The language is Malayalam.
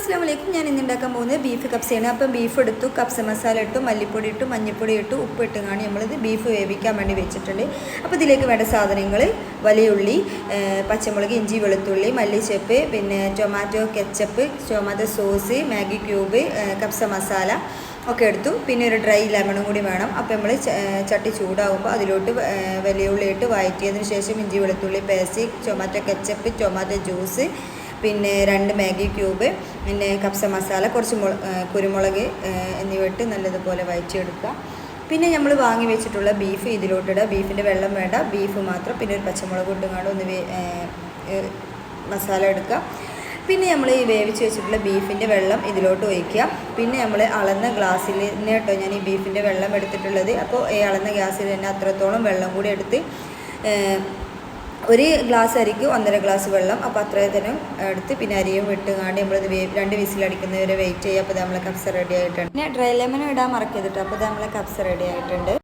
അസ്സലാമലൈക്കും. ഞാൻ ഇന്ന് ഉണ്ടാക്കാൻ പോകുന്നത് ബീഫ് കപ്സയാണ്. അപ്പം ബീഫ് എടുത്തു, കപ്സ മസാല ഇട്ടു, മല്ലിപ്പൊടി ഇട്ടു, മഞ്ഞൾപ്പൊടി ഇട്ടു, ഉപ്പ് ഇട്ടുകാണ് നമ്മളിത് ബീഫ് വേവിക്കാൻ വേണ്ടി വെച്ചിട്ടുണ്ട്. അപ്പോൾ ഇതിലേക്ക് വേണ്ട സാധനങ്ങൾ വലിയ ഉള്ളി, പച്ചമുളക്, ഇഞ്ചി, വെളുത്തുള്ളി, മല്ലിച്ചപ്പ്, പിന്നെ tomato ketchup, tomato sauce, Maggi cube, കപ്സ മസാല ഒക്കെ എടുത്തു. പിന്നെ ഒരു ഡ്രൈ ലെമണും കൂടി വേണം. അപ്പോൾ നമ്മൾ ചട്ടി ചൂടാകുമ്പോൾ അതിലോട്ട് വലിയ ഉള്ളി ഇട്ട് വഴറ്റിയതിന് ശേഷം ഇഞ്ചി വെളുത്തുള്ളി paste, tomato ketchup, tomato juice, പിന്നെ 2 മാഗി ക്യൂബ്, പിന്നെ കപ്സ മസാല, കുറച്ച് കുരുമുളക് എന്നിവ ഇട്ട് നല്ലതുപോലെ വഴറ്റിയെടുക്കുക. പിന്നെ നമ്മൾ വാങ്ങി വെച്ചിട്ടുള്ള ബീഫ് ഇതിലോട്ടിടുക. ബീഫിൻ്റെ വെള്ളം വേണ്ട, ബീഫ് മാത്രം. പിന്നെ ഒരു പച്ചമുളക് ഇട്ടുകൊണ്ട് ഒന്ന് മസാല എടുക്കുക. പിന്നെ നമ്മൾ ഈ വേവിച്ച് വെച്ചിട്ടുള്ള ബീഫിൻ്റെ വെള്ളം ഇതിലോട്ട് ഒഴിക്കുക. പിന്നെ നമ്മൾ അളന്ന ഗ്ലാസ്സിൽ തന്നെ കേട്ടോ ഞാൻ ഈ ബീഫിൻ്റെ വെള്ളം എടുത്തിട്ടുള്ളത്. അപ്പോൾ ഈ അളന്ന ഗ്ലാസ്സിൽ തന്നെ അത്രത്തോളം വെള്ളം കൂടി എടുത്ത്, ഒരു ഗ്ലാസ് അരിക്ക് 1.5 ഗ്ലാസ് വെള്ളം, അപ്പോൾ അത്രയും എടുത്ത് പിന്നെ അരിയും വിട്ടുകാണ്ട് നമ്മളിത് 2 വിസിലടിക്കുന്നവരെ വെയിറ്റ് ചെയ്യുക. അപ്പോൾ നമ്മളെ കപ്സ റെഡി ആയിട്ടുണ്ട്. പിന്നെ ഡ്രൈ ലെമൺ ഇടാൻ മറക്കരുത് കേട്ടോ. അപ്പോൾ നമ്മളെ കപ്സ റെഡി ആയിട്ടുണ്ട്.